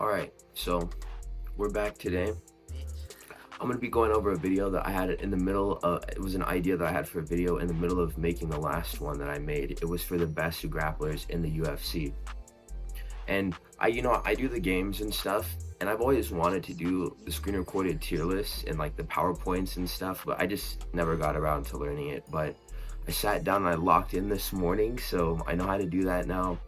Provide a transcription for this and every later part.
Alright, so we're back today. I'm going to be going over a video that I had in the middle of, it was an idea that I had for a video in the middle of making the last one that I made. It was for the best grapplers in the UFC. And I do the games and stuff, and I've always wanted to do the screen recorded tier list and like the PowerPoints and stuff, but I just never got around to learning it. But I sat down and I locked in this morning, so I know how to do that now.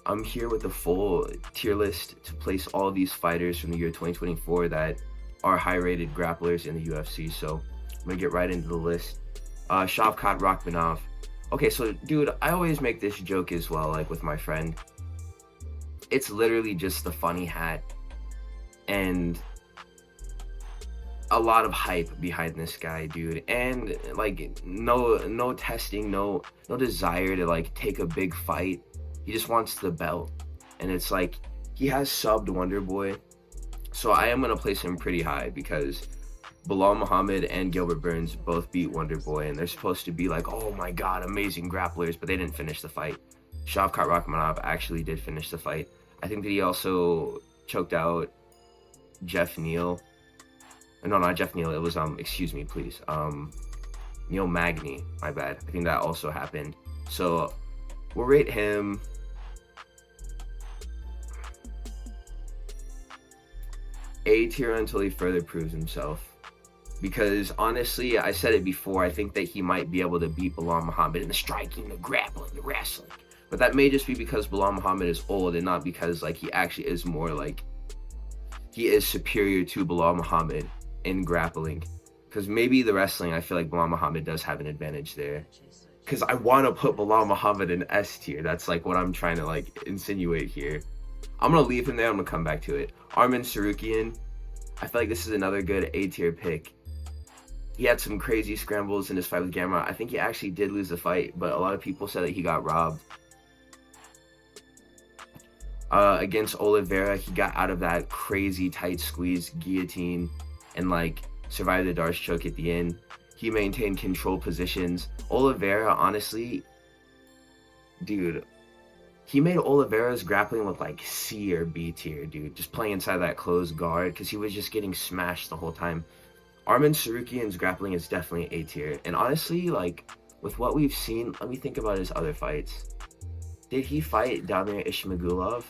I'm here with the full tier list to place all of these fighters from the year 2024 that are high-rated grapplers in the UFC. So I'm gonna get right into the list. Shavkat Rakhmonov. Okay, so dude, I always make this joke as well, like with my friend. It's literally just the funny hat and a lot of hype behind this guy, dude, and like no testing, no desire to like take a big fight. He just wants the belt, and it's like he has subbed Wonderboy, so I am gonna place him pretty high because Belal Muhammad and Gilbert Burns both beat Wonderboy, and they're supposed to be like, oh my god, amazing grapplers, but they didn't finish the fight. Shavkat Rakhmonov actually did finish the fight. I think that he also choked out Jeff Neal. No, not Jeff Neal. It was excuse me, please. Neil Magny. My bad. I think that also happened. So we'll rate him A tier until he further proves himself. Because honestly, I said it before, I think that he might be able to beat Belal Muhammad in the striking, the grappling, the wrestling. But that may just be because Belal Muhammad is old and not because like he actually is more like he is superior to Belal Muhammad in grappling. Because maybe the wrestling, I feel like Belal Muhammad does have an advantage there. Because I want to put Belal Muhammad in S tier. That's like what I'm trying to like insinuate here. I'm going to leave him there. I'm going to come back to it. Arman Tsarukyan. I feel like this is another good A tier pick. He had some crazy scrambles in his fight with Gamma. I think he actually did lose the fight, but a lot of people said that he got robbed. Against Oliveira, he got out of that crazy tight squeeze guillotine and like survived the Darce choke at the end. He maintained control positions. Oliveira, honestly, dude, he made Oliveira's grappling look like C or B tier, dude. Just playing inside that closed guard because he was just getting smashed the whole time. Arman Tsarukyan's grappling is definitely A tier. And honestly, like, with what we've seen, let me think about his other fights. Did he fight Damir Ismagulov?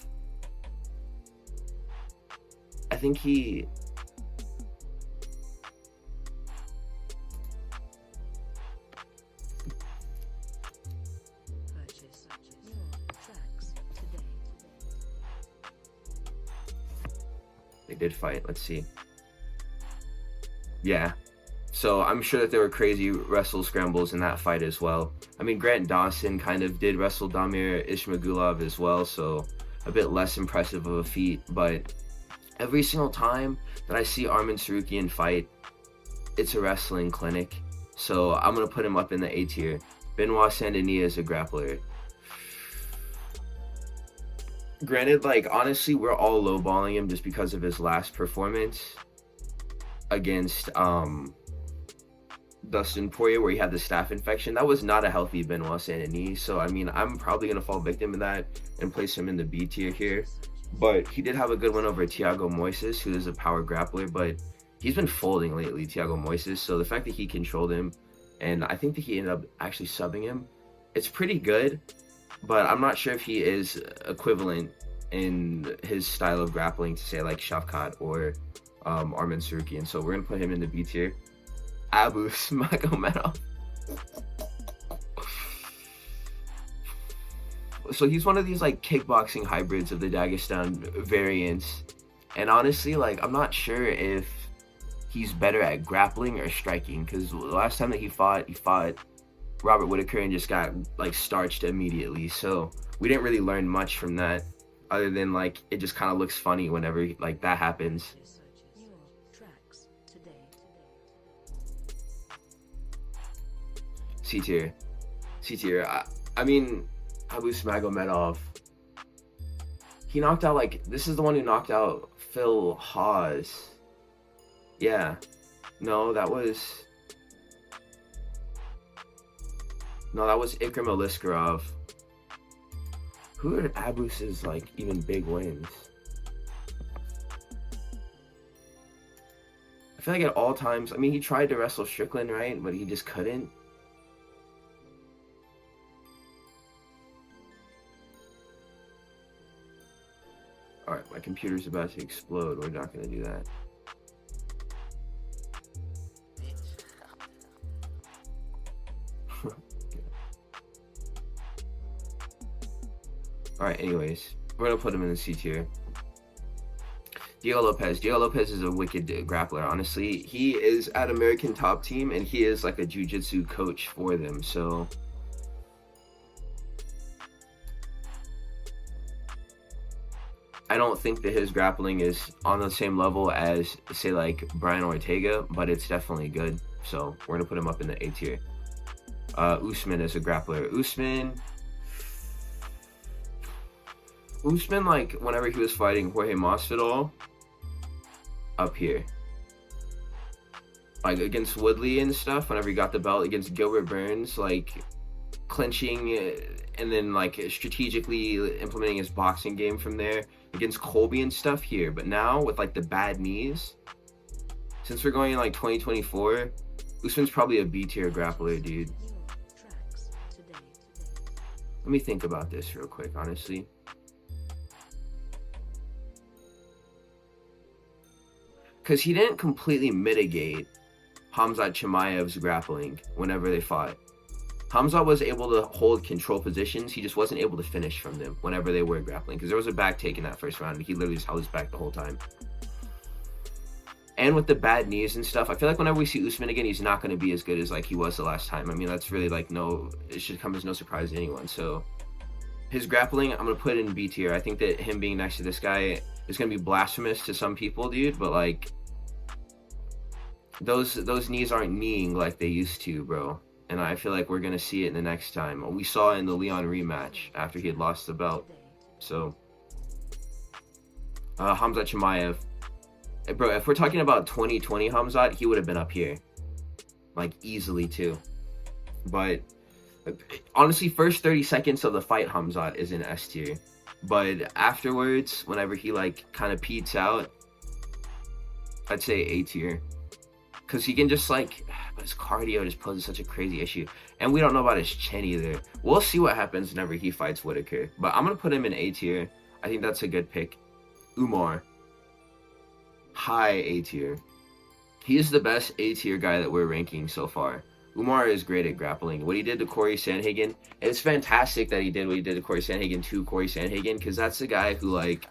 I think he... They did fight. Let's see. Yeah. So I'm sure that there were crazy wrestle scrambles in that fight as well. I mean, Grant Dawson kind of did wrestle Damir Ismagulov as well, so a bit less impressive of a feat. But every single time that I see Arman Tsarukyan fight, it's a wrestling clinic. So I'm going to put him up in the A tier. Benoit Saint-Denis is a grappler. Granted, like, honestly, we're all lowballing him just because of his last performance against Dustin Poirier, where he had the staph infection. That was not a healthy Benoit Saint-Denis, so I mean, I'm probably going to fall victim to that and place him in the B tier here. But he did have a good one over Thiago Moises, who is a power grappler, but he's been folding lately, Thiago Moises, so the fact that he controlled him, and I think that he ended up actually subbing him, it's pretty good. But I'm not sure if he is equivalent in his style of grappling to say like Shavkat or Arman Tsarukyan. So we're going to put him in the B tier. Abu Smagomedov. So he's one of these like kickboxing hybrids of the Dagestan variants. And honestly, like, I'm not sure if he's better at grappling or striking. Because the last time that he fought Robert Whittaker and just got like starched immediately. So we didn't really learn much from that, other than like it just kind of looks funny whenever like that happens. C tier. I mean, Abu Smagomedov. He knocked out like, this is the one who knocked out Phil Hawes. Yeah. No, that was Ikram Aliskerov. Who are Abus's like even big wins? feel like at all times, I mean, he tried to wrestle Strickland, right? But he just couldn't. Alright, my computer's about to explode. We're not going to do that. Alright, anyways. We're going to put him in the C tier. Diego Lopez. Diego Lopez is a wicked grappler, honestly. He is at American Top Team, and he is like a jiu-jitsu coach for them, so... I don't think that his grappling is on the same level as, say, like, Brian Ortega, but it's definitely good. So, we're going to put him up in the A tier. Usman is a grappler. Usman, like, whenever he was fighting Jorge Masvidal, up here. Like, against Woodley and stuff, whenever he got the belt, against Gilbert Burns, like, clinching and then, like, strategically implementing his boxing game from there. Against Colby and stuff here. But now, with, like, the bad knees, since we're going in, like, 2024, Usman's probably a B-tier grappler, dude. Let me think about this real quick, honestly. Because he didn't completely mitigate Khamzat Chimaev's grappling whenever they fought. Khamzat was able to hold control positions. He just wasn't able to finish from them whenever they were grappling. Because there was a back take in that first round. He literally just held his back the whole time. And with the bad knees and stuff, I feel like whenever we see Usman again, he's not going to be as good as like he was the last time. I mean, that's really like it should come as no surprise to anyone. So his grappling, I'm going to put in B tier. I think that him being next to this guy is going to be blasphemous to some people, dude. But like, those knees aren't kneeing like they used to, bro. And I feel like we're going to see it in the next time. We saw it in the Leon rematch after he had lost the belt. So, Khamzat Chimaev. Bro, if we're talking about 2020 Khamzat, he would have been up here. Like, easily, too. But, honestly, first 30 seconds of the fight, Khamzat is in S tier. But afterwards, whenever he, like, kind of peets out, I'd say A tier. Because he can just, like... But his cardio just poses such a crazy issue. And we don't know about his chin either. We'll see what happens whenever he fights Whitaker. But I'm going to put him in A tier. I think that's a good pick. Umar. High A tier. He is the best A tier guy that we're ranking so far. Umar is great at grappling. What he did to Corey Sandhagen, it's fantastic that he did what he did to Corey Sandhagen, because that's the guy who, like,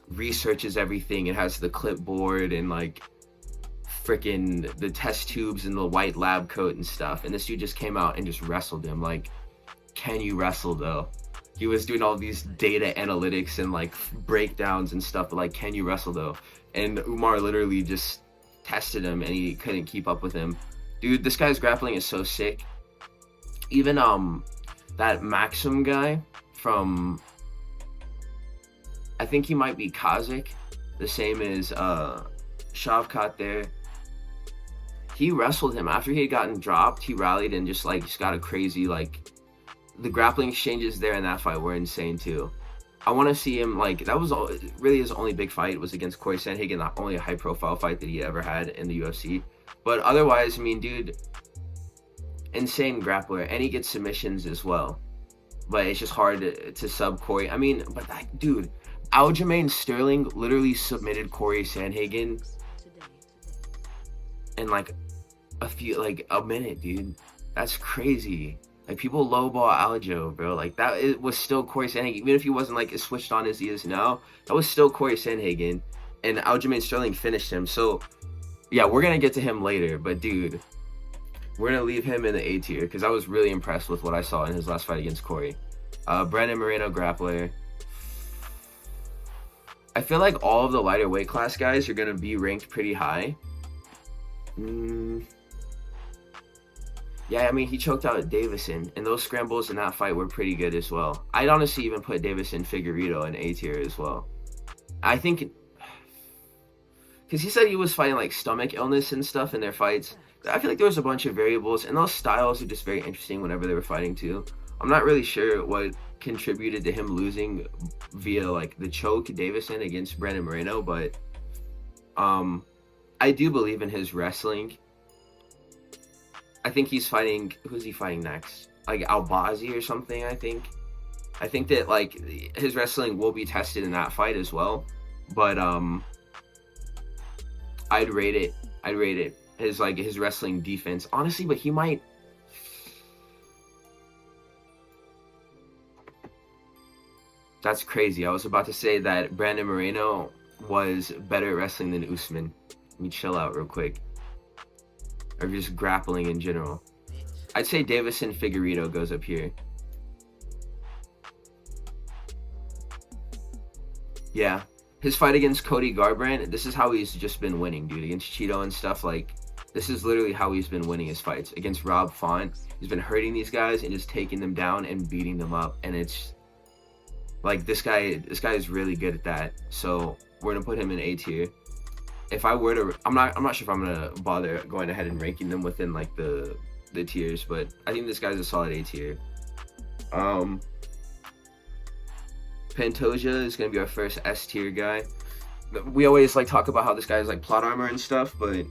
researches everything and has the clipboard and, like, freaking the test tubes and the white lab coat and stuff. And this dude just came out and just wrestled him. Like, can you wrestle, though? He was doing all these data analytics and, like, breakdowns and stuff, but, like, can you wrestle, though? And Umar literally just tested him, and he couldn't keep up with him. Dude, this guy's grappling is so sick. Even, that Maxim guy from... I think he might be Kazakh. The same as, Shavkat there. He wrestled him. After he had gotten dropped, he rallied and just got a crazy, like... The grappling exchanges there in that fight were insane, too. I want to see him, like... That was really his only big fight was against Corey Sandhagen, the only high-profile fight that he ever had in the UFC. But otherwise, I mean, dude... Insane grappler. And he gets submissions as well. But it's just hard to sub Corey. I mean, but, like, dude... Aljamain Sterling literally submitted Corey Sandhagen in, like, a minute, dude. That's crazy. Like, people lowball Aljo, bro. Like, it was still Corey Sandhagen. Even if he wasn't, like, as switched on as he is now, that was still Corey Sandhagen. And Aljamain Sterling finished him. So, yeah, we're going to get to him later. But, dude, we're going to leave him in the A tier because I was really impressed with what I saw in his last fight against Corey. Brandon Moreno, grappler. I feel like all of the lighter weight class guys are going to be ranked pretty high. Yeah, I mean, he choked out Davison, and those scrambles in that fight were pretty good as well. I'd honestly even put Davison Figueiredo in A tier as well. I think... Because he said he was fighting, like, stomach illness and stuff in their fights. I feel like there was a bunch of variables, and those styles are just very interesting whenever they were fighting, too. I'm not really sure what contributed to him losing via, like, the choke Davison against Brandon Moreno, but I do believe in his wrestling. I think he's fighting, who's he fighting next? Like Albazi or something, I think. I think that like his wrestling will be tested in that fight as well. But I'd rate it. His wrestling defense. Honestly, but he might. That's crazy. I was about to say that Brandon Moreno was better at wrestling than Usman. Let me chill out real quick. Or just grappling in general. I'd say Davison Figueiredo goes up here. Yeah. His fight against Cody Garbrandt, this is how he's just been winning, dude. Against Cheeto and stuff, like, this is literally how he's been winning his fights. Against Rob Font, he's been hurting these guys and just taking them down and beating them up. And it's, like, this guy is really good at that. So, we're going to put him in A tier. If I were to, I'm not sure if I'm going to bother going ahead and ranking them within, like, the tiers. But I think this guy's a solid A tier. Pantoja is going to be our first S tier guy. We always like talk about how this guy is like plot armor and stuff, but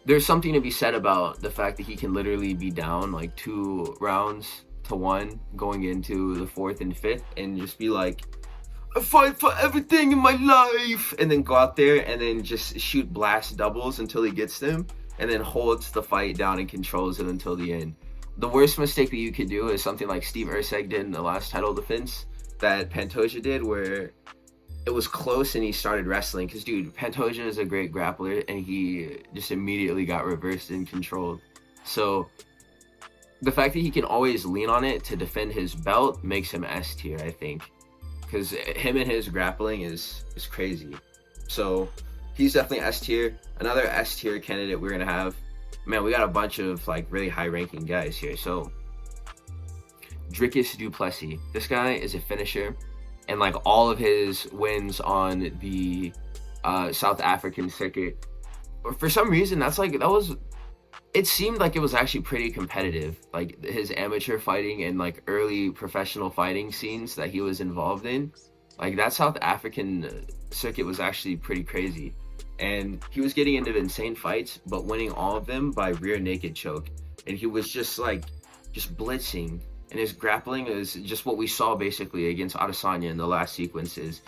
there's something to be said about the fact that he can literally be down like 2 rounds to 1 going into the 4th and 5th and just be like, I fight for everything in my life, and then go out there and then just shoot blast doubles until he gets them and then holds the fight down and controls it until the end. The worst mistake that you could do is something like Steve Erceg did in the last title defense that Pantoja did, where it was close and he started wrestling. Because, dude, Pantoja is a great grappler, and he just immediately got reversed and controlled. So, the fact that he can always lean on it to defend his belt makes him S tier, I think. Because him and his grappling is crazy. So, he's definitely S tier. Another S tier candidate we're going to have. Man, we got a bunch of, like, really high-ranking guys here. So, Dricus du Plessis. This guy is a finisher. And, like, all of his wins on the South African circuit, for some reason, it seemed like it was actually pretty competitive. Like, his amateur fighting and, like, early professional fighting scenes that he was involved in. Like, that South African circuit was actually pretty crazy. And he was getting into insane fights, but winning all of them by rear naked choke. And he was just blitzing. And his grappling is just what we saw basically against Adesanya in the last sequences.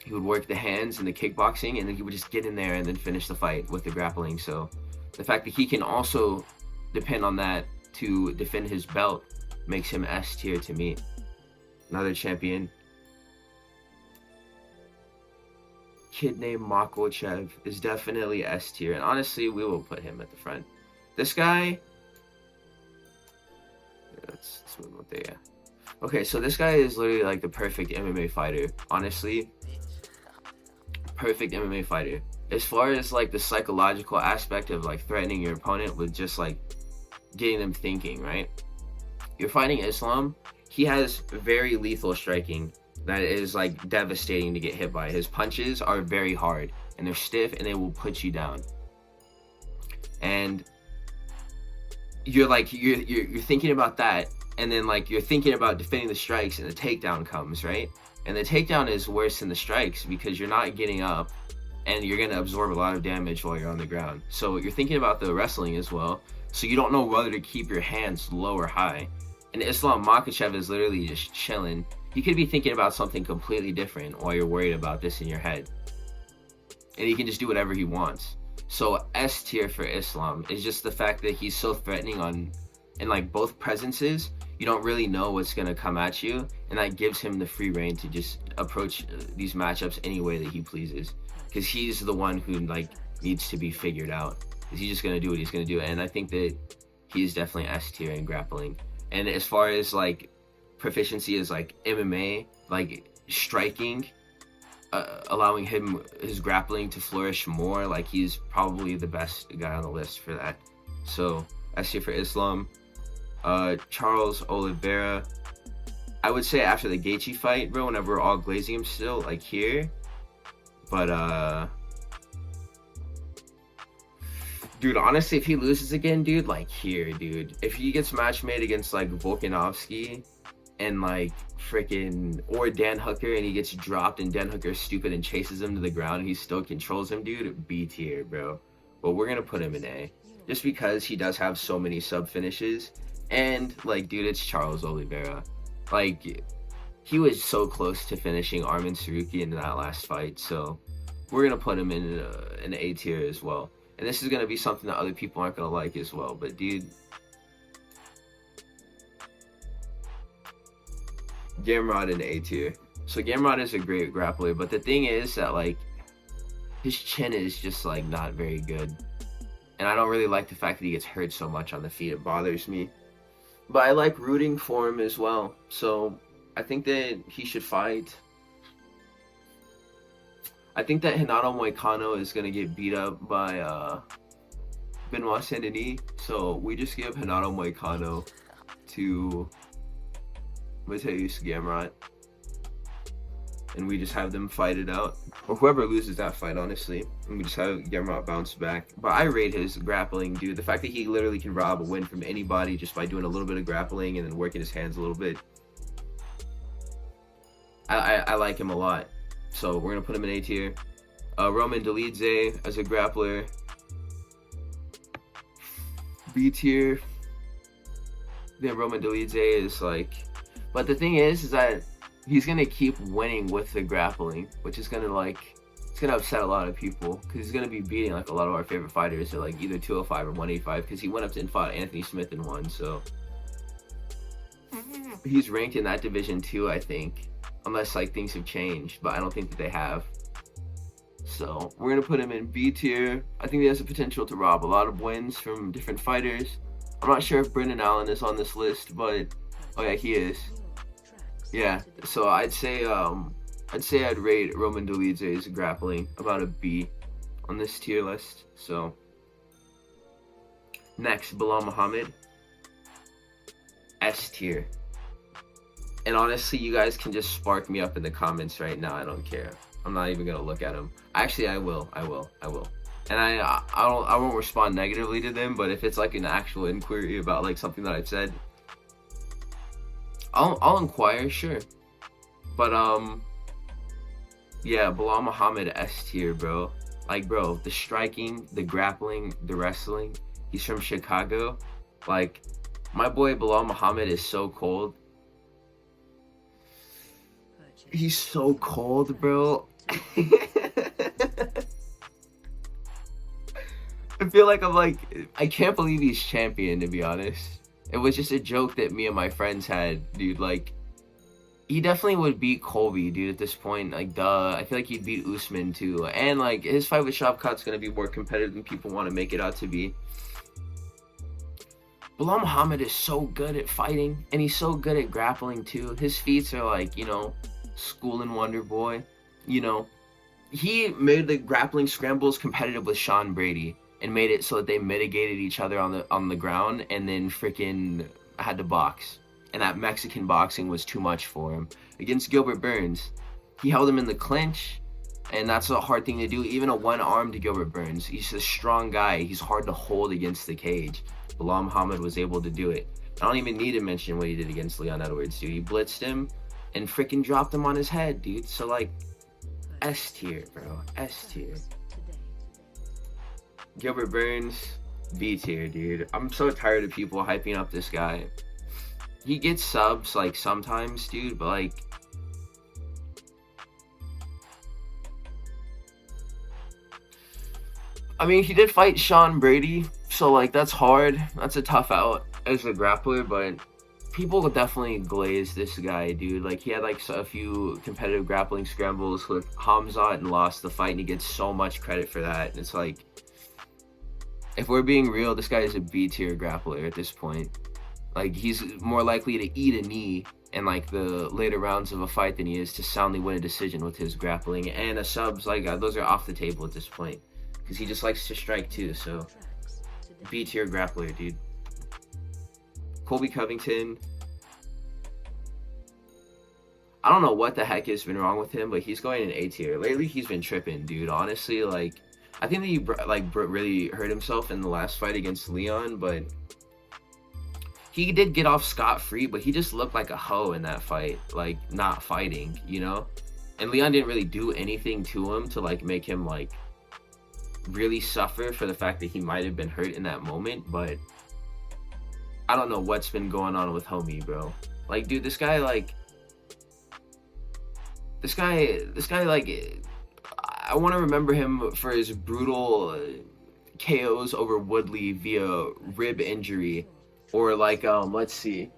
He would work the hands and the kickboxing, and then he would just get in there and then finish the fight with the grappling. So the fact that he can also depend on that to defend his belt makes him S tier to me. Another champion. Kid named Makhachev is definitely S tier, and honestly, we will put him at the front. This guy, let's move up there. Okay, so this guy is literally like the perfect MMA fighter. Honestly, perfect MMA fighter. As far as like the psychological aspect of like threatening your opponent with just like getting them thinking, right? You're fighting Islam. He has very lethal striking that is like devastating to get hit by. His punches are very hard and they're stiff and they will put you down. And you're thinking about that, and then like you're thinking about defending the strikes, and the takedown comes, right? And the takedown is worse than the strikes because you're not getting up and you're going to absorb a lot of damage while you're on the ground. So you're thinking about the wrestling as well. So you don't know whether to keep your hands low or high. And Islam Makhachev is literally just chilling. You could be thinking about something completely different while you're worried about this in your head. And he can just do whatever he wants. So S tier for Islam is just the fact that he's so threatening in like both presences. You don't really know what's going to come at you. And that gives him the free reign to just approach these matchups any way that he pleases. Because he's the one who like needs to be figured out. Because he's just going to do what he's going to do. And I think that he's definitely S tier in grappling. And as far as like proficiency is like MMA, like striking, allowing his grappling to flourish more, like he's probably the best guy on the list for that. So S tier for Islam. Charles Oliveira, I would say after the Gaethje fight, bro, whenever we're all glazing him still, like here. But dude, honestly, if he loses again, dude, like here, dude. If he gets match made against like Volkanovski and like freaking, or Dan Hooker and he gets dropped and Dan Hooker's stupid and chases him to the ground and he still controls him, dude, B tier, bro. But we're gonna put him in A just because he does have so many sub finishes. And like, dude, it's Charles Oliveira. Like, he was so close to finishing Arman Saruki in that last fight, so we're gonna put him in an A tier as well. And this is gonna be something that other people aren't gonna like as well. But dude, Gamrot in A tier. So Gamrot is a great grappler, but the thing is that like his chin is just like not very good, and I don't really like the fact that he gets hurt so much on the feet. It bothers me, but I like rooting for him as well. So I think that he should fight. I think that Renato Moicano is gonna get beat up by Benoit Saint-Denis, so we just give Renato Moicano to Mateusz Gamrot, and we just have them fight it out, or whoever loses that fight, honestly, and we just have Gamrot bounce back. But I rate his grappling, dude. The fact that he literally can rob a win from anybody just by doing a little bit of grappling and then working his hands a little bit. I like him a lot, so we're gonna put him in A tier. Roman Dolidze as a grappler, B tier. Then Roman Dolidze is like, but the thing is that he's gonna keep winning with the grappling, which is gonna like, it's gonna upset a lot of people because he's gonna be beating like a lot of our favorite fighters at like either 205 or 185 because he went up and fought Anthony Smith and won. So he's ranked in that division too, I think, unless like things have changed, but I don't think that they have. So we're gonna put him in B tier. I think he has the potential to rob a lot of wins from different fighters. I'm not sure if Brendan Allen is on this list, but oh yeah, he is. Yeah, so I'd say I'd rate Roman Dolidze's grappling about a B on this tier list. So next, Belal Muhammad, S tier. And honestly, you guys can just spark me up in the comments right now. I don't care. I'm not even gonna look at them. Actually, I will. And I won't respond negatively to them. But if it's like an actual inquiry about like something that I've said, I'll inquire, sure. But yeah, Belal Muhammad S tier, bro. Like, bro, the striking, the grappling, the wrestling. He's from Chicago. Like, my boy Belal Muhammad is so cold. He's so cold, bro. I feel like I can't believe he's champion, to be honest. It was just a joke that me and my friends had, dude. Like, he definitely would beat Colby, dude, at this point. Like, duh. I feel like he'd beat Usman, too. And, like, his fight with Shavkat's gonna be more competitive than people want to make it out to be. Belal Muhammad is so good at fighting, and he's so good at grappling, too. His feats are, like, you know, School and Wonder Boy. You know, he made the grappling scrambles competitive with Sean Brady and made it so that they mitigated each other on the ground, and then freaking had to box. And that Mexican boxing was too much for him. Against Gilbert Burns, he held him in the clinch, and that's a hard thing to do. Even a one-armed Gilbert Burns, he's a strong guy. He's hard to hold against the cage. Belal Muhammad was able to do it. I don't even need to mention what he did against Leon Edwards, dude. He blitzed him and freaking dropped him on his head, dude. So, like, S tier, bro. S tier. Gilbert Burns, B tier, dude. I'm so tired of people hyping up this guy. He gets subs, like, sometimes, dude, but, like, I mean, he did fight Sean Brady, so, like, that's hard. That's a tough out as a grappler, but people definitely glaze this guy, dude. Like, he had, like, a few competitive grappling scrambles with Hamzat and lost the fight, and he gets so much credit for that. And it's like, if we're being real, this guy is a B-tier grappler at this point. Like, he's more likely to eat a knee in, like, the later rounds of a fight than he is to soundly win a decision with his grappling. And the subs, like, those are off the table at this point, because he just likes to strike, too. So, B-tier grappler, dude. Colby Covington, I don't know what the heck has been wrong with him, but he's going in A tier. Lately, he's been tripping, dude. Honestly, like, I think that he really hurt himself in the last fight against Leon, but he did get off scot-free, but he just looked like a hoe in that fight, like not fighting, you know? And Leon didn't really do anything to him to like make him like really suffer for the fact that he might have been hurt in that moment. But I don't know what's been going on with homie, bro. Like, dude, this guy like I want to remember him for his brutal KOs over Woodley via rib injury, or like let's see,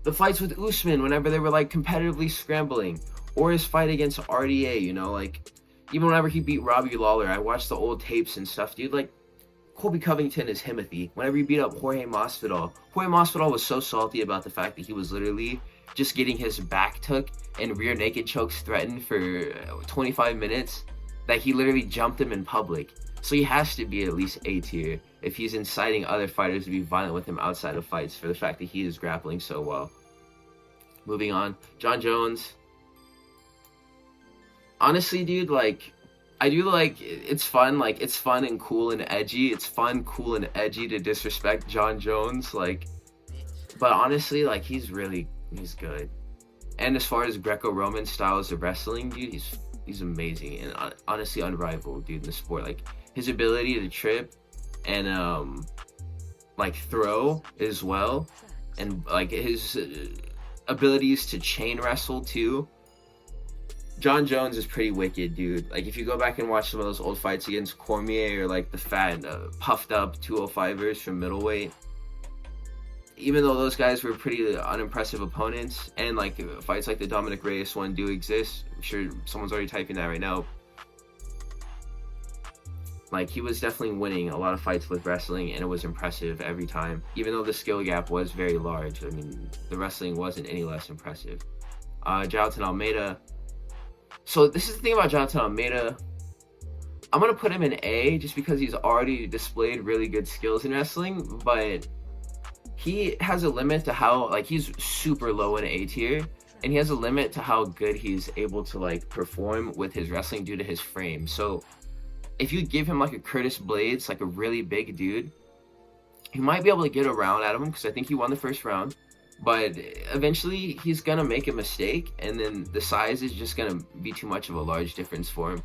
the fights with Usman whenever they were like competitively scrambling, or his fight against RDA, you know, like even whenever he beat Robbie Lawler, I watched the old tapes and stuff, dude. Like, Colby Covington is Timothy. Whenever he beat up Jorge Masvidal was so salty about the fact that he was literally just getting his back took and rear naked chokes threatened for 25 minutes that he literally jumped him in public. So he has to be at least A tier if he's inciting other fighters to be violent with him outside of fights for the fact that he is grappling so well. Moving on, John Jones. Honestly, dude, like, I do like, it's fun and cool and edgy. It's fun, cool, and edgy to disrespect John Jones, like, but honestly, like, he's good. And as far as Greco-Roman styles of wrestling, dude, he's amazing and honestly unrivaled, dude, in the sport. Like, his ability to trip and like throw as well, and like his abilities to chain wrestle too. John Jones is pretty wicked, dude. Like, if you go back and watch some of those old fights against Cormier or like the fat, puffed up 205ers from middleweight, even though those guys were pretty unimpressive opponents, and like fights like the Dominic Reyes one do exist, I'm sure someone's already typing that right now, like, he was definitely winning a lot of fights with wrestling, and it was impressive every time. Even though the skill gap was very large, I mean, the wrestling wasn't any less impressive. Jonathan Almeida. So this is the thing about Jonathan Almeida. I'm going to put him in A just because he's already displayed really good skills in wrestling, but he has a limit to how, like, he's super low in A tier, and he has a limit to how good he's able to, like, perform with his wrestling due to his frame. So if you give him like a Curtis Blades, like a really big dude, he might be able to get around at him because I think he won the first round. But eventually he's gonna make a mistake, and then the size is just gonna be too much of a large difference for him.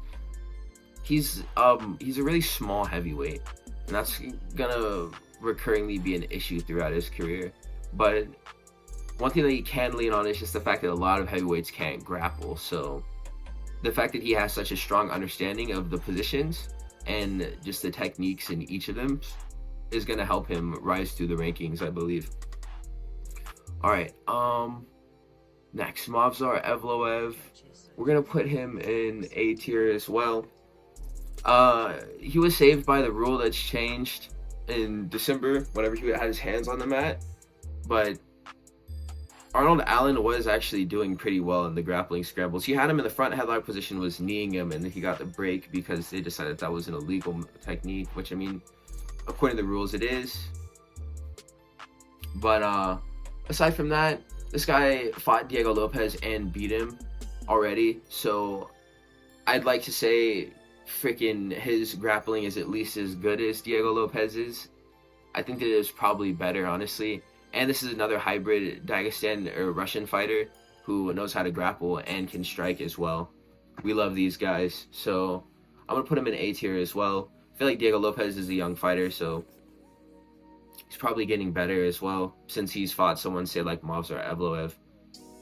He's a really small heavyweight, and that's gonna recurringly be an issue throughout his career. But one thing that he can lean on is just the fact that a lot of heavyweights can't grapple. So the fact that he has such a strong understanding of the positions and just the techniques in each of them is going to help him rise through the rankings, I believe. All right, next, Movsar Evloev. We're going to put him in A tier as well. He was saved by the rule that's changed in December whenever he had his hands on the mat, but Arnold Allen was actually doing pretty well in the grappling scrambles. He had him in the front headlock position, was kneeing him, and then he got the break because they decided that was an illegal technique, which, I mean, according to the rules, it is. But aside from that, this guy fought Diego Lopez and beat him already, so I'd like to say freaking his grappling is at least as good as Diego Lopez's. I think that it is probably better, honestly. And this is another hybrid Dagestan or Russian fighter who knows how to grapple and can strike as well. We love these guys, so I'm going to put him in A tier as well. I feel like Diego Lopez is a young fighter, so he's probably getting better as well since he's fought someone, say, like Movsar Evloev.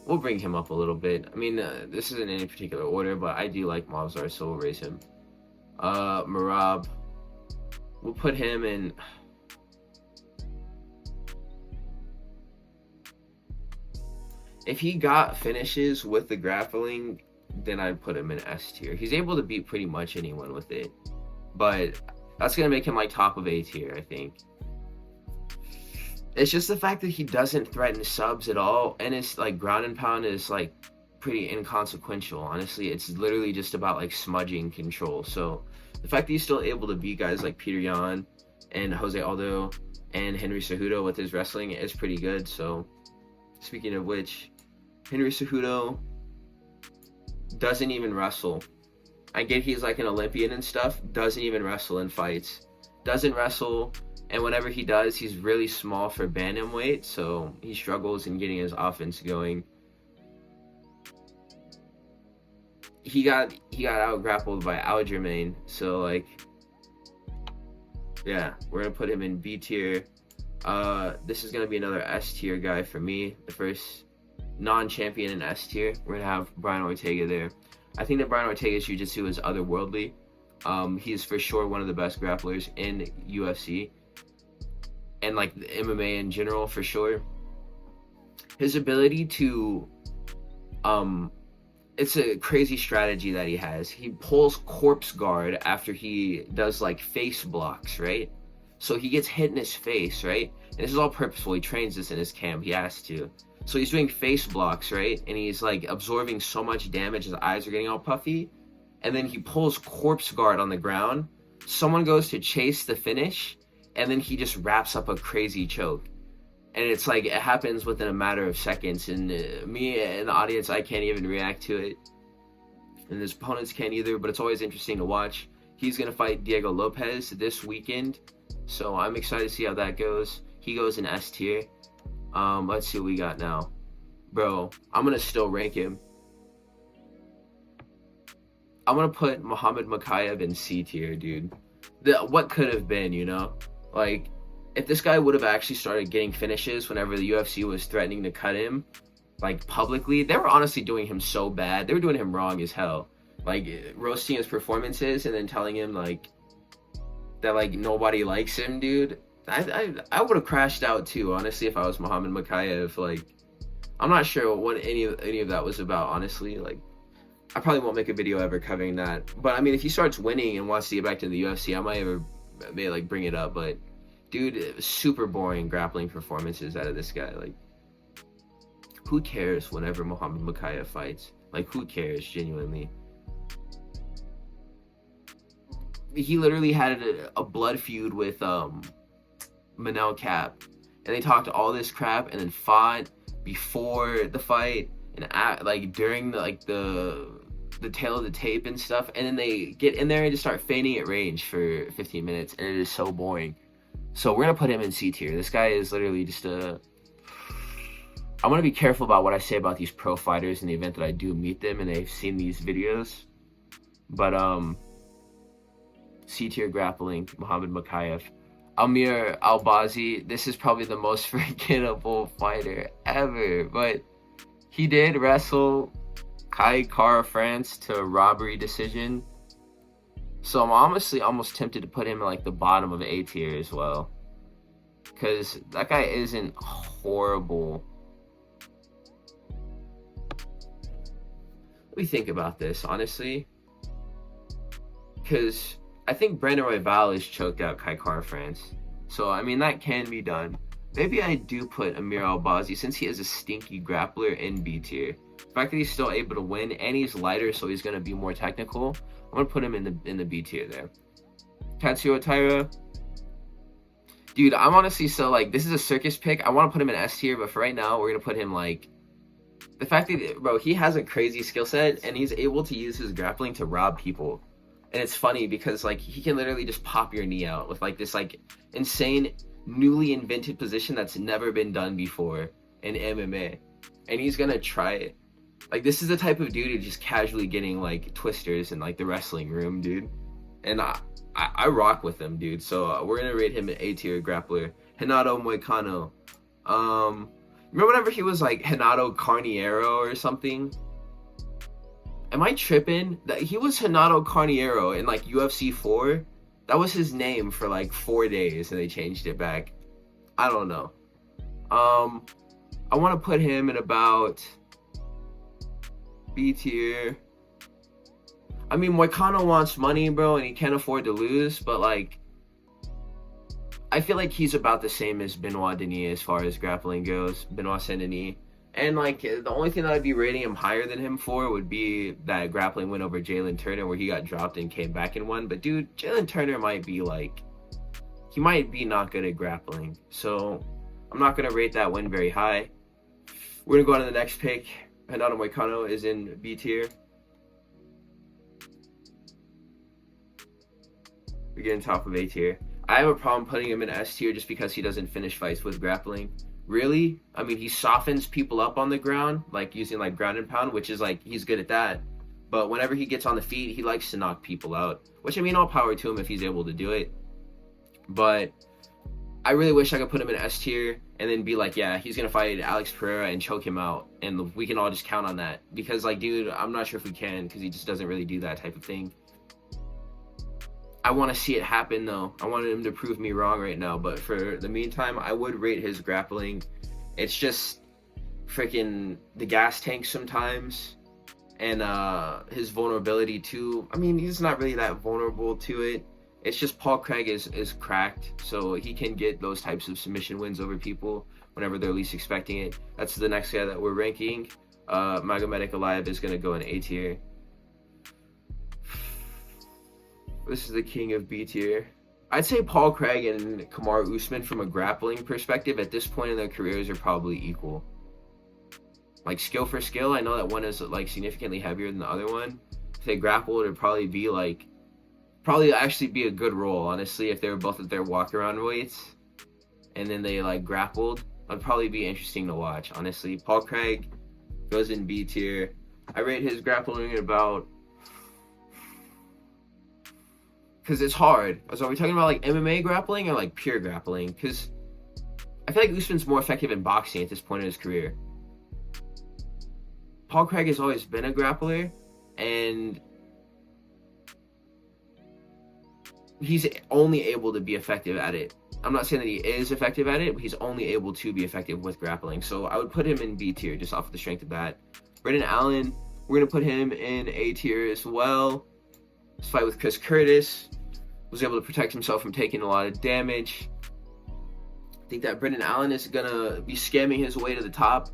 We'll bring him up a little bit. I mean, this isn't in any particular order, but I do like Movsar, so we'll raise him. Merab. We'll put him in... If he got finishes with the grappling, then I'd put him in S tier. He's able to beat pretty much anyone with it, but that's going to make him like top of A tier, I think. It's just the fact that he doesn't threaten subs at all, and it's like ground and pound is like pretty inconsequential. Honestly, it's literally just about like smudging control. So the fact that he's still able to beat guys like Peter Yan and Jose Aldo and Henry Cejudo with his wrestling is pretty good. So speaking of which, Henry Cejudo doesn't even wrestle. I get he's like an Olympian and stuff, doesn't even wrestle in fights. Doesn't wrestle, And whenever he does, he's really small for bantamweight, so he struggles in getting his offense going. He got out grappled by Aljamain, so like, yeah, we're gonna put him in B tier. This is gonna be another S tier guy for me. The first non-champion in S tier. We're gonna have Brian Ortega there. I think that Brian Ortega's jiu-jitsu is otherworldly. He's for sure one of the best grapplers in UFC and like the MMA in general, for sure. His ability to it's a crazy strategy that he has. He pulls corpse guard after he does like face blocks, right? So he gets hit in his face, right? And this is all purposeful. He trains this in his camp. He has to. So he's doing face blocks, right? And he's like absorbing so much damage, his eyes are getting all puffy. And then he pulls corpse guard on the ground. Someone goes to chase the finish, and then he just wraps up a crazy choke. And it's like, it happens within a matter of seconds. And me and the audience, I can't even react to it. And his opponents can't either, but it's always interesting to watch. He's going to fight Diego Lopez this weekend. So I'm excited to see how that goes. He goes in S tier. Let's see what we got now. Bro, I'm going to still rank him. I'm going to put Muhammad Mokaev in C tier, dude. What could have been, you know? Like, if this guy would have actually started getting finishes whenever the UFC was threatening to cut him, like, publicly, they were honestly doing him so bad. They were doing him wrong as hell. Like, roasting his performances and then telling him, like, that, like, nobody likes him, dude. I would have crashed out, too, honestly, if I was Muhammad Mokaev. Like, I'm not sure what any of that was about, honestly. Like, I probably won't make a video ever covering that. But, I mean, if he starts winning and wants to get back to the UFC, I may like, bring it up. But, dude, it was super boring grappling performances out of this guy. Like, who cares whenever Muhammad Mokaev fights? Like, who cares, genuinely? He literally had a blood feud with Manel Cap. And they talked all this crap and then fought before the fight and like during the tail of the tape and stuff. And then they get in there and just start feigning at range for 15 minutes. And it is so boring. So we're going to put him in C tier. This guy is literally just a... I want to be careful about what I say about these pro fighters in the event that I do meet them and they've seen these videos. But, C tier grappling, Muhammad Mokaev. Amir Albazi, this is probably the most forgettable fighter ever. But he did wrestle Kai Kara France to a robbery decision. So I'm honestly almost tempted to put him in like the bottom of A tier as well. Because that guy isn't horrible. Let me think about this, honestly. Because I think Brandon Royval has choked out Kai Kara France. So, I mean, that can be done. Maybe I do put Amir Albazi, since he is a stinky grappler, in B tier. The fact that he's still able to win, and he's lighter, so he's going to be more technical, I'm going to put him in the B tier there. Tatsuo Taira. Dude, I'm honestly so, like, this is a circus pick. I want to put him in S tier, but for right now, we're going to put him, like... The fact that, bro, he has a crazy skill set, and he's able to use his grappling to rob people. And it's funny because, like, he can literally just pop your knee out with, like, this, like, insane, newly invented position that's never been done before in MMA. And he's gonna try it. Like, this is the type of dude who's just casually getting, like, twisters in, like, the wrestling room, dude. And I rock with him, dude. So we're gonna rate him an A-tier grappler. Renato Moicano. Remember whenever he was, like, Renato Carniero or something? Am I tripping? That he was Renato Carniero in like UFC 4? That was his name for like 4 days and they changed it back. I don't know. I want to put him in about B tier. I mean, Moicano wants money, bro, and he can't afford to lose, but like, I feel like he's about the same as Benoit Denis as far as grappling goes. Benoit Saint-Denis. And, like, the only thing that I'd be rating him higher than him for would be that grappling win over Jalen Turner where he got dropped and came back and won. But, dude, Jalen Turner might be, like, he might be not good at grappling. So, I'm not going to rate that win very high. We're going to go on to the next pick. Renato Moicano is in B tier. We get in top of A tier. I have a problem putting him in S tier just because he doesn't finish fights with grappling. Really? I mean, he softens people up on the ground, like using like ground and pound, which is like, he's good at that. But whenever he gets on the feet, he likes to knock people out, which, I mean, all power to him if he's able to do it. But I really wish I could put him in S tier and then be like, yeah, he's going to fight Alex Pereira and choke him out. And we can all just count on that. Because, like, dude, I'm not sure if we can, because he just doesn't really do that type of thing. I want to see it happen, though. I wanted him to prove me wrong right now. But for the meantime, I would rate his grappling. It's just freaking the gas tank sometimes. And his vulnerability too. I mean, he's not really that vulnerable to it. It's just Paul Craig is cracked, so he can get those types of submission wins over people whenever they're least expecting it. That's the next guy that we're ranking. Magomed Ankalaev is going to go in A tier. This is the king of B tier. I'd say Paul Craig and Kamaru Usman, from a grappling perspective, at this point in their careers, are probably equal. Like, skill for skill, I know that one is like significantly heavier than the other one. If they grappled, it'd probably be like, actually be a good roll, honestly, if they were both at their walk around weights and then they like grappled. That'd probably be interesting to watch, honestly. Paul Craig goes in B tier. I rate his grappling at about, because it's hard. So are we talking about like MMA grappling or like pure grappling? Because I feel like Usman's more effective in boxing at this point in his career. Paul Craig has always been a grappler, and he's only able to be effective at it. I'm not saying that he is effective at it, but he's only able to be effective with grappling. So I would put him in B tier just off of the strength of that. Brendan Allen, we're going to put him in A tier as well. His fight with Chris Curtis, was able to protect himself from taking a lot of damage. I think that Brendan Allen is going to be scamming his way to the top.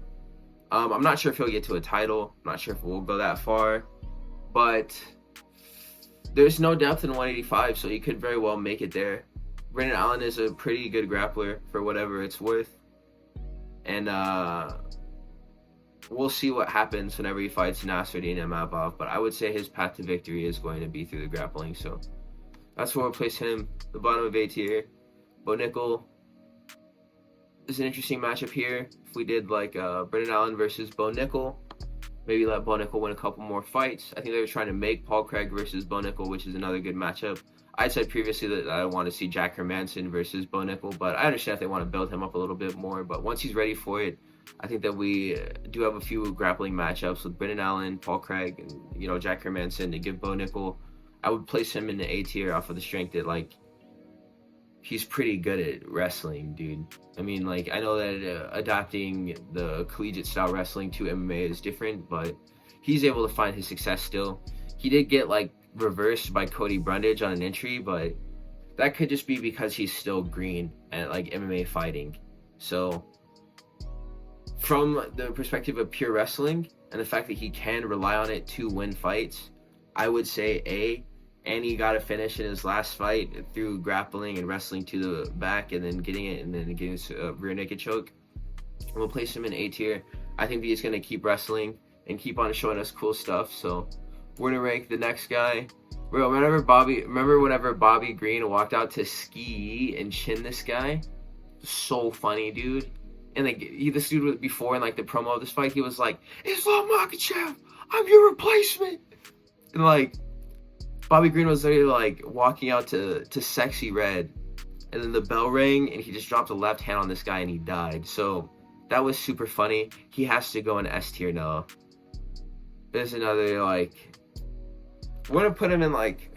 I'm not sure if he'll get to a title. I'm not sure if we'll go that far. But there's no depth in 185, so he could very well make it there. Brendan Allen is a pretty good grappler for whatever it's worth. And we'll see what happens whenever he fights Nasruddin Imavov. But I would say his path to victory is going to be through the grappling. So that's where we'll place him. The bottom of A tier. Bo Nickel is an interesting matchup here. If we did like Brendan Allen versus Bo Nickel, maybe let Bo Nickel win a couple more fights. I think they were trying to make Paul Craig versus Bo Nickel, which is another good matchup. I said previously that I want to see Jack Hermanson versus Bo Nickel, but I understand if they want to build him up a little bit more. But once he's ready for it, I think that we do have a few grappling matchups with Brendan Allen, Paul Craig, and Jack Hermanson to give Bo Nickel. I would place him in the A tier off of the strength that like he's pretty good at wrestling, dude. I mean, like, I know that adapting the collegiate style wrestling to MMA is different, but he's able to find his success still. He did get like reversed by Cody Brundage on an entry, but that could just be because he's still green at like MMA fighting. So from the perspective of pure wrestling and the fact that he can rely on it to win fights, I would say A. And he got a finish in his last fight through grappling and wrestling to the back and then getting it and then getting a rear naked choke. We'll place him in A tier. I think that he's going to keep wrestling and keep on showing us cool stuff. So we're going to rank the next guy. Bro, remember whenever Bobby Green walked out to ski and chin this guy? So funny, dude. And like this dude was before in like the promo of this fight, he was like, Islam Makhachev, I'm your replacement. And like, Bobby Green was literally like walking out to Sexy Red, and then the bell rang and he just dropped a left hand on this guy and he died. So that was super funny. He has to go in S tier now. There's another like, we're gonna put him in like,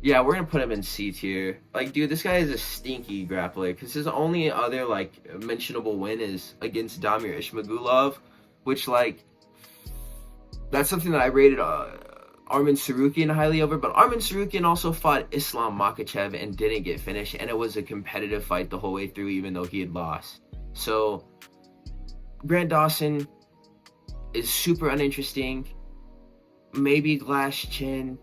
yeah, we're gonna put him in C tier. Like, dude, this guy is a stinky grappler because his only other like mentionable win is against Damir Ismagulov, which like, that's something that I rated Arman Tsarukyan highly over, but Arman Tsarukyan also fought Islam Makhachev and didn't get finished, and it was a competitive fight the whole way through, even though he had lost. So Grant Dawson is super uninteresting. Maybe glass chin.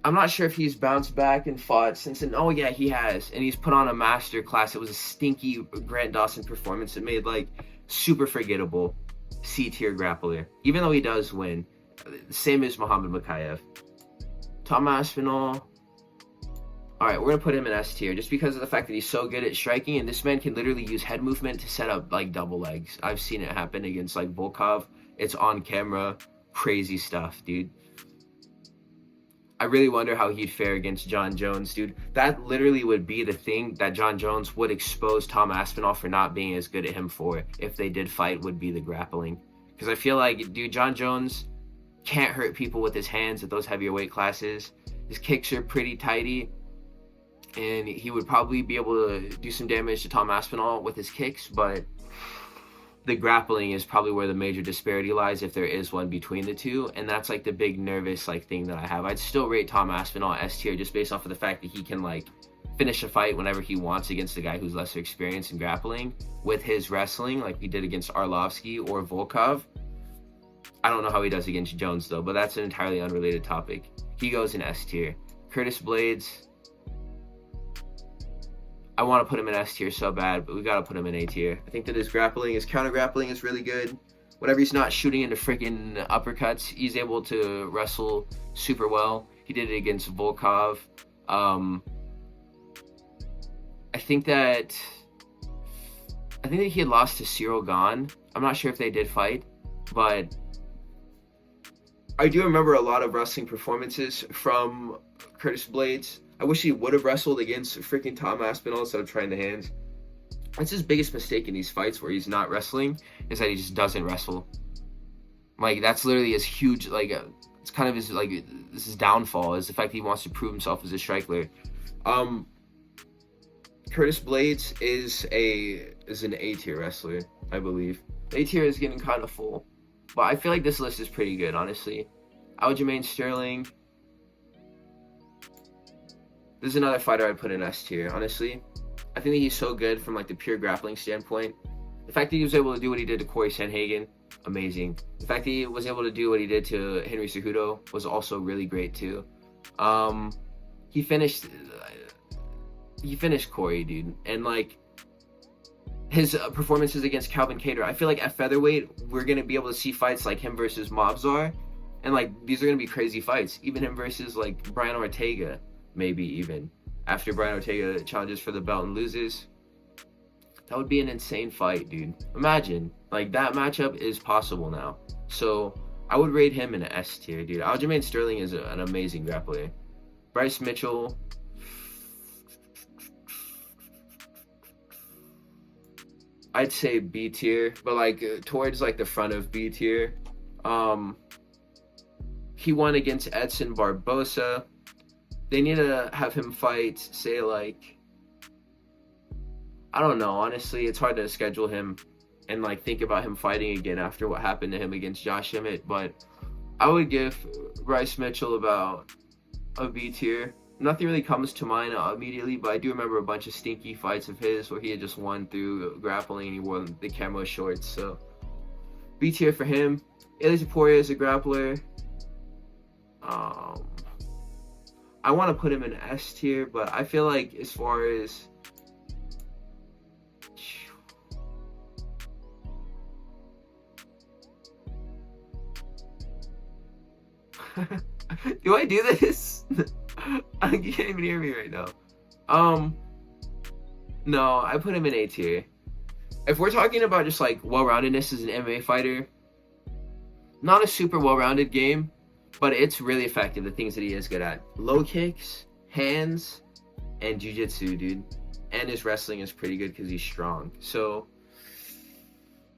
I'm not sure if he's bounced back and fought since then. Oh yeah, he has, and he's put on a master class. It was a stinky Grant Dawson performance. It made like super forgettable. C tier grappler, even though he does win. Same as Muhammad Mokaev. Tom Aspinall, All right, we're gonna put him in S tier just because of the fact that he's so good at striking, and this man can literally use head movement to set up like double legs. I've seen it happen against like Volkov. It's on camera, crazy stuff, dude. I really wonder how he'd fare against John Jones, dude. That literally would be the thing that John Jones would expose Tom Aspinall for not being as good at him for if they did fight, would be the grappling. Because I feel like, dude, John Jones can't hurt people with his hands at those heavier weight classes. His kicks are pretty tighty, and he would probably be able to do some damage to Tom Aspinall with his kicks, but the grappling is probably where the major disparity lies, if there is one between the two, and that's like the big nervous like thing that I have. I'd still rate Tom Aspinall S tier just based off of the fact that he can like finish a fight whenever he wants against a guy who's lesser experienced in grappling with his wrestling, like he did against Arlovsky or Volkov. I don't know how he does against Jones though, but that's an entirely unrelated topic. He goes in S tier. Curtis Blades, I want to put him in S tier so bad, but we got to put him in A tier. I think that his grappling, his counter grappling is really good. Whenever he's not shooting into freaking uppercuts, he's able to wrestle super well. He did it against Volkov. I think that he had lost to Cyril Gahn. I'm not sure if they did fight, but I do remember a lot of wrestling performances from Curtis Blades. I wish he would have wrestled against freaking Tom Aspinall instead of trying the hands. That's his biggest mistake in these fights where he's not wrestling, is that he just doesn't wrestle. Like, that's literally his huge, like, it's kind of his, like, this is downfall, is the fact that he wants to prove himself as a striker. Curtis Blades is an A tier wrestler, I believe. A tier is getting kind of full, but I feel like this list is pretty good, honestly. Aljamain Sterling. This is another fighter I'd put in S tier, honestly. I think that he's so good from like the pure grappling standpoint. The fact that he was able to do what he did to Corey Sanhagen, amazing. The fact that he was able to do what he did to Henry Cejudo was also really great too. He finished Corey, dude, and like his performances against Calvin Kattar. I feel like at featherweight we're gonna be able to see fights like him versus Mobzar, and like these are gonna be crazy fights. Even him versus like Brian Ortega. Maybe even after Brian Ortega challenges for the belt and loses. That would be an insane fight, dude. Imagine, like, that matchup is possible now. So I would rate him in an S tier, dude. Aljamain Sterling is an amazing grappler. Bryce Mitchell, I'd say B tier, but like towards like the front of B tier. He won against Edson Barbosa. They need to have him fight, say, like, I don't know, honestly, it's hard to schedule him and, like, think about him fighting again after what happened to him against Josh Emmett, but I would give Bryce Mitchell about a B tier. Nothing really comes to mind immediately, but I do remember a bunch of stinky fights of his where he had just won through grappling and he wore the camo shorts, so B tier for him. Ilia Topuria is a grappler. I want to put him in S tier, but I feel like as far as do I do this? You can't even hear me right now. No, I put him in A tier. If we're talking about just like well-roundedness as an MMA fighter, not a super well-rounded game, but it's really effective, the things that he is good at. Low kicks, hands, and jiu-jitsu, dude. And his wrestling is pretty good because he's strong. So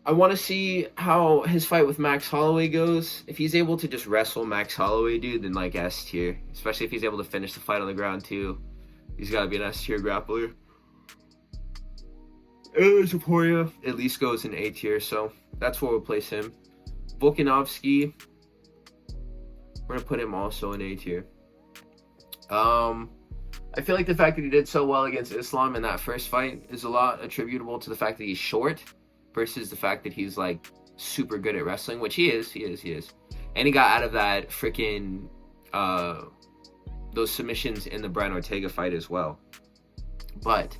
I want to see how his fight with Max Holloway goes. If he's able to just wrestle Max Holloway, dude, then like S tier. Especially if he's able to finish the fight on the ground too. He's got to be an S tier grappler. Ilia Topuria at least goes in A tier, so that's where we'll place him. Volkanovski, we're going to put him also in A tier. I feel like the fact that he did so well against Islam in that first fight is a lot attributable to the fact that he's short versus the fact that he's like super good at wrestling, which he is. And he got out of that freaking those submissions in the Brian Ortega fight as well. But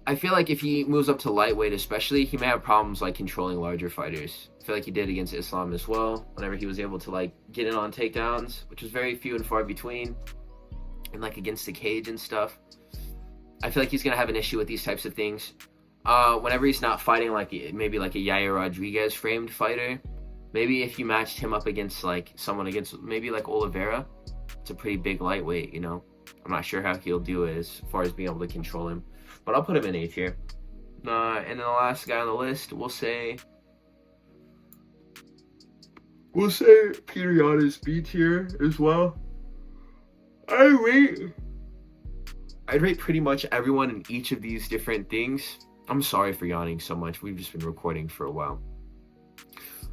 I feel like if he moves up to lightweight especially, he may have problems like controlling larger fighters. I feel like he did against Islam as well, whenever he was able to like get in on takedowns, which was very few and far between, and like against the cage and stuff. I feel like he's gonna have an issue with these types of things. Whenever he's not fighting like maybe like a Yair Rodriguez framed fighter, maybe if you matched him up against like someone against maybe like Oliveira, it's a pretty big lightweight, you know. I'm not sure how he'll do it as far as being able to control him, but I'll put him in A tier. And then the last guy on the list, we'll say Peter Yan is B tier as well. I'd rate pretty much everyone in each of these different things. I'm sorry for yawning so much. We've just been recording for a while.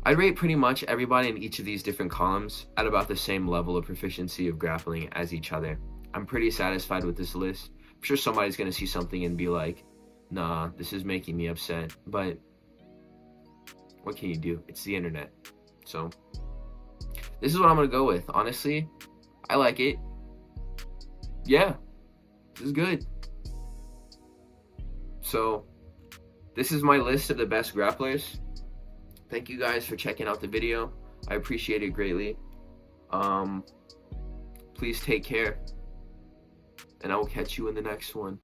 I'd rate pretty much everybody in each of these different columns at about the same level of proficiency of grappling as each other. I'm pretty satisfied with this list. I'm sure somebody's going to see something and be like, nah, this is making me upset. But what can you do? It's the internet. So this is what I'm going to go with. Honestly, I like it. Yeah, this is good. So this is my list of the best grapplers. Thank you guys for checking out the video. I appreciate it greatly. Please take care, and I will catch you in the next one.